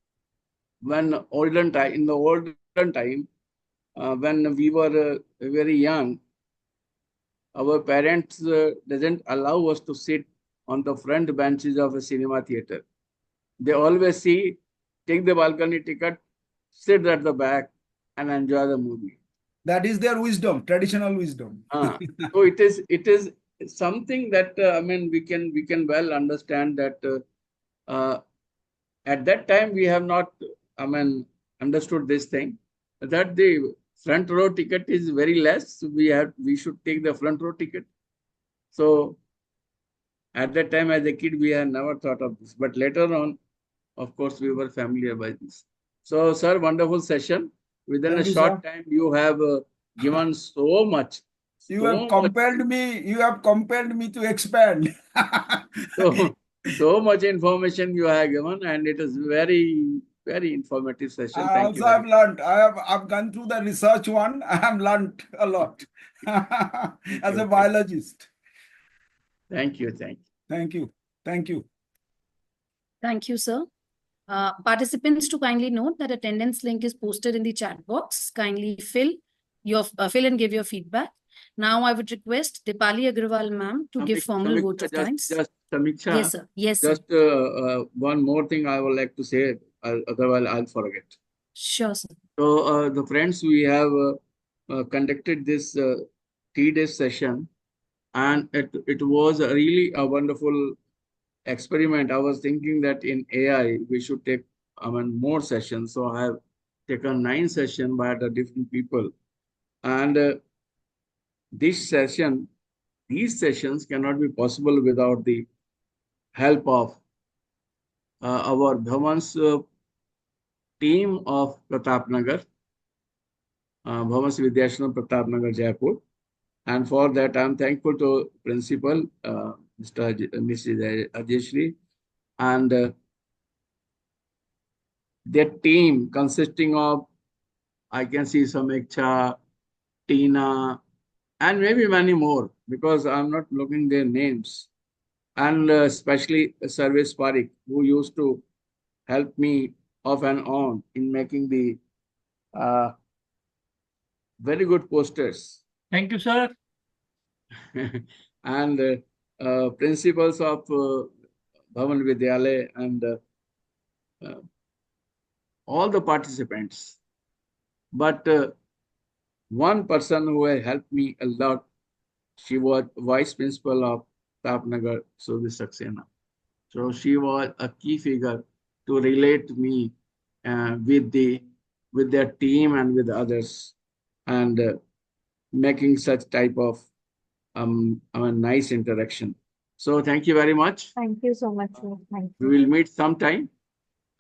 in the olden time, when we were very young, our parents doesn't allow us to sit on the front benches of a cinema theater. They always take the balcony ticket, sit at the back and enjoy the movie. That is their wisdom, traditional wisdom. So it is something that I mean we can well understand that at that time we have not understood this thing, that the front row ticket is very less. We should take the front row ticket. So at that time as a kid we had never thought of this, but later on, of course, we were familiar by this. So, sir, wonderful session. Within a short time, you have given so much. You have compelled me to expand. so much information you have given, and it is very, very informative session. Thank you. I've learned. I've gone through the research one. I have learned a lot as a biologist. Thank you. Thank you. Thank you. Thank you. Thank you, sir. Participants to kindly note that attendance link is posted in the chat box. Kindly fill and give your feedback. Now I would request Dipali Agrawal ma'am to give formal vote of thanks. Just Samiksha. Yes, sir. Yes, sir. Just one more thing I would like to say, otherwise I'll forget. Sure, sir. So the friends, we have conducted this 3-day session, and it was really a wonderful experiment. I was thinking that in AI we should take more sessions. So I have taken 9 sessions by the different people, and these sessions cannot be possible without the help of our Bhavan's team of Pratapnagar, Bhavan's Vidyashram Pratapnagar, Jaipur. And for that, I'm thankful to Principal, Mrs. Ajeshri, and their team consisting of, I can see Samiksha, Tina, and maybe many more, because I'm not looking their names. And especially Service Parik, who used to help me off and on in making the very good posters. Thank you, sir. And principals of Bhavan Vidyalaya and all the participants. But one person who had helped me a lot, she was vice principal of Tapnagar, Suvi Saxena. So she was a key figure to relate me with their team and with others, and making such type of nice interaction. So thank you very much. Thank you so much, sir. Thank We you. will meet sometime.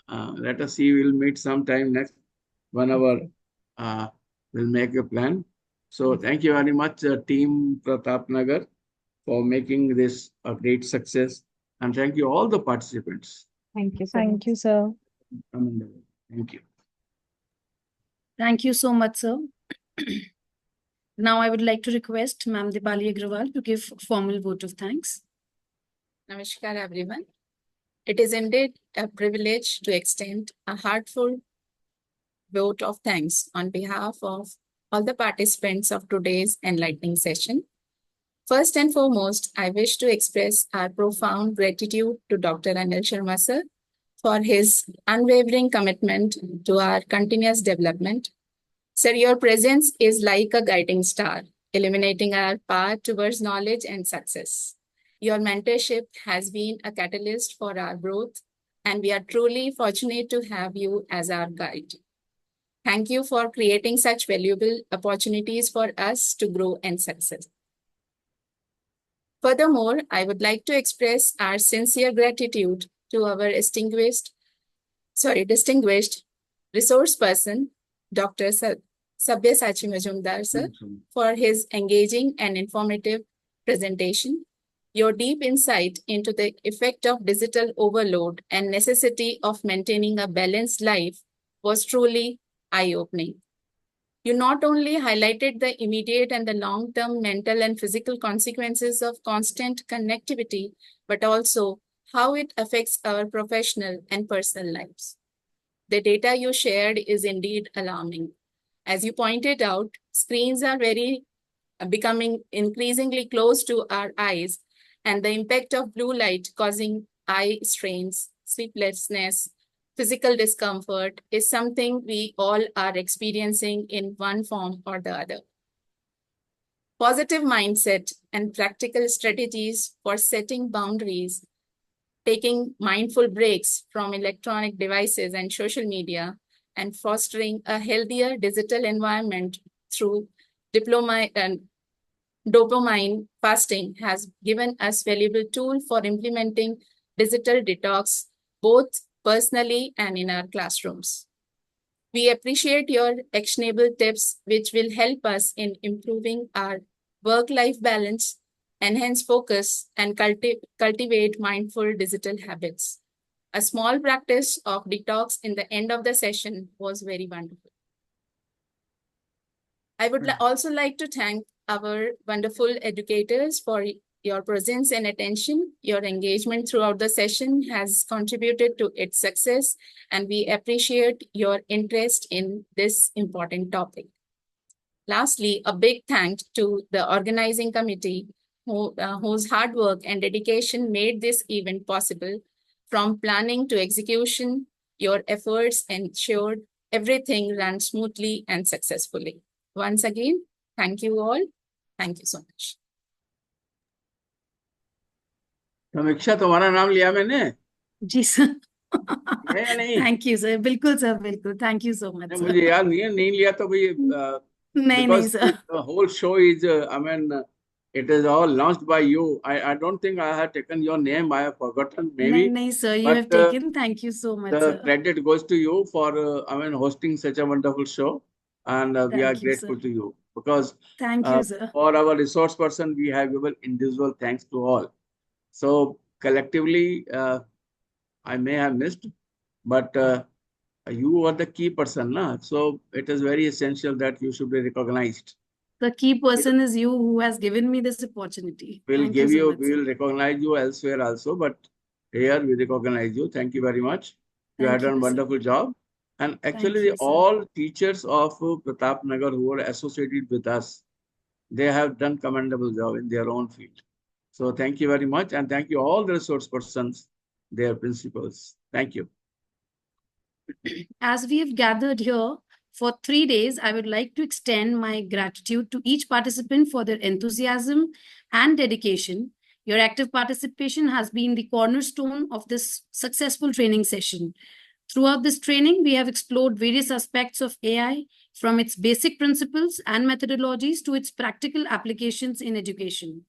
Let us see. We'll meet sometime next 1 hour. We'll make a plan. So thank you very much, Team Pratapnagar, for making this a great success. And thank you all the participants. Thank you so much. Thank you, sir. Thank you. Thank you so much, sir. Now I would like to request Ma'am Dipali Agrawal to give formal vote of thanks. Namaskar, everyone. It is indeed a privilege to extend a heartfelt vote of thanks on behalf of all the participants of today's enlightening session. First and foremost, I wish to express our profound gratitude to Dr. Anil Sharma sir for his unwavering commitment to our continuous development. Sir, your presence is like a guiding star, illuminating our path towards knowledge and success. Your mentorship has been a catalyst for our growth, and we are truly fortunate to have you as our guide. Thank you for creating such valuable opportunities for us to grow and succeed. Furthermore, I would like to express our sincere gratitude to our distinguished resource person, Dr. Sabyasachi Mazumdar sir, for his engaging and informative presentation. Your deep insight into the effect of digital overload and necessity of maintaining a balanced life was truly eye-opening. You not only highlighted the immediate and the long-term mental and physical consequences of constant connectivity, but also how it affects our professional and personal lives. The data you shared is indeed alarming. As you pointed out, screens are becoming increasingly close to our eyes, and the impact of blue light causing eye strains, sleeplessness, physical discomfort is something we all are experiencing in one form or the other. Positive mindset and practical strategies for setting boundaries, taking mindful breaks from electronic devices and social media, and fostering a healthier digital environment through dopamine fasting has given us valuable tool for implementing digital detox, both personally and in our classrooms. We appreciate your actionable tips, which will help us in improving our work-life balance, enhance focus, and cultivate mindful digital habits. A small practice of detox in the end of the session was very wonderful. I would also like to thank our wonderful educators for Your presence and attention, your engagement throughout the session has contributed to its success, and we appreciate your interest in this important topic. Lastly, a big thanks to the organizing committee whose hard work and dedication made this event possible. From planning to execution, your efforts ensured everything ran smoothly and successfully. Once again, thank you all. Thank you so much. समीक्षा, तुम्हारा नाम लिया मैंने? जी sir. है या नहीं? Thank you sir, बिल्कुल sir, बिल्कुल, थैंक यू सो मच। मुझे याद नहीं लिया तो भाई नहीं sir. the whole show is it is all launched by you. I don't think I have taken your name. I have forgotten maybe. नहीं sir, you but, have taken. Thank you so much, the sir. credit goes to you for hosting such a wonderful show, and we are Thank you, grateful sir. to you because Thank you, sir. for our resource person we have given individual thanks to all. So collectively, I may have missed, but you are the key person, na? So it is very essential that you should be recognized. The key person is you who has given me this opportunity. We'll Thank give you so you, much, we sir. will recognize you elsewhere also, but here we recognize you. Thank you very much. You Thank have done a you, sir. wonderful job. And actually, you, sir. all teachers of Pratap Nagar who are associated with us, they have done commendable job in their own field. So thank you very much. And thank you all the resource persons, their principals. Thank you. As we have gathered here for 3 days, I would like to extend my gratitude to each participant for their enthusiasm and dedication. Your active participation has been the cornerstone of this successful training session. Throughout this training, we have explored various aspects of AI, from its basic principles and methodologies to its practical applications in education.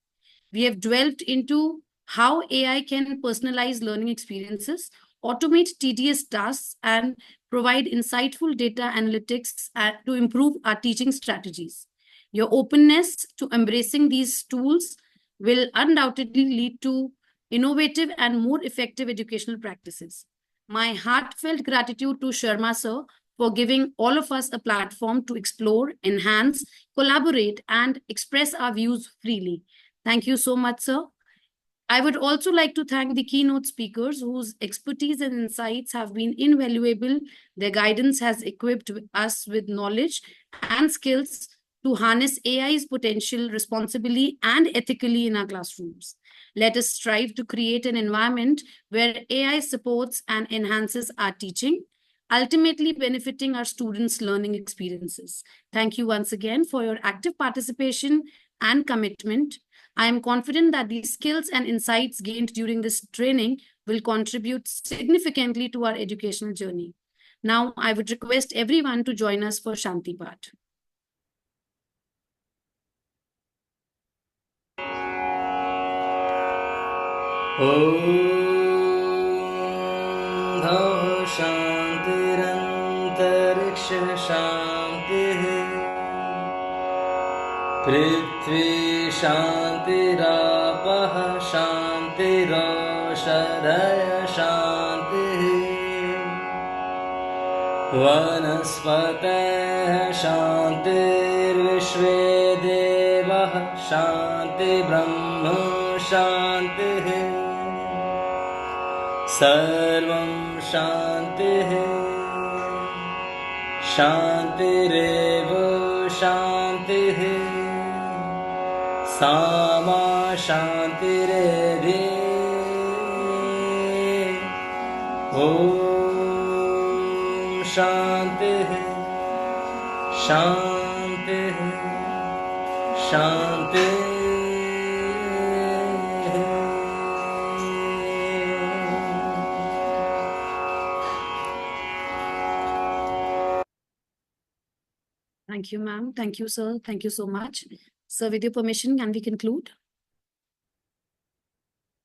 We have delved into how AI can personalize learning experiences, automate tedious tasks, and provide insightful data analytics to improve our teaching strategies. Your openness to embracing these tools will undoubtedly lead to innovative and more effective educational practices. My heartfelt gratitude to Sharma sir for giving all of us a platform to explore, enhance, collaborate, and express our views freely. Thank you so much, sir. I would also like to thank the keynote speakers whose expertise and insights have been invaluable. Their guidance has equipped us with knowledge and skills to harness AI's potential responsibly and ethically in our classrooms. Let us strive to create an environment where AI supports and enhances our teaching, ultimately benefiting our students' learning experiences. Thank you once again for your active participation and commitment. I am confident that the skills and insights gained during this training will contribute significantly to our educational journey. Now, I would request everyone to join us for Shanti Path. Om Shantirantariksha Shanti Prithvi Shantirapaha Shantiroshadaya Shanti Vanaspateh Shantirvishve Devaha Shanti Brahma Shanti Sarvam Shanti Shantirevo Shanti Sama Shantiredi Om Shanti Shanti Shanti Thank you, ma'am. Thank you, sir. Thank you so much. Sir, with your permission, can we conclude?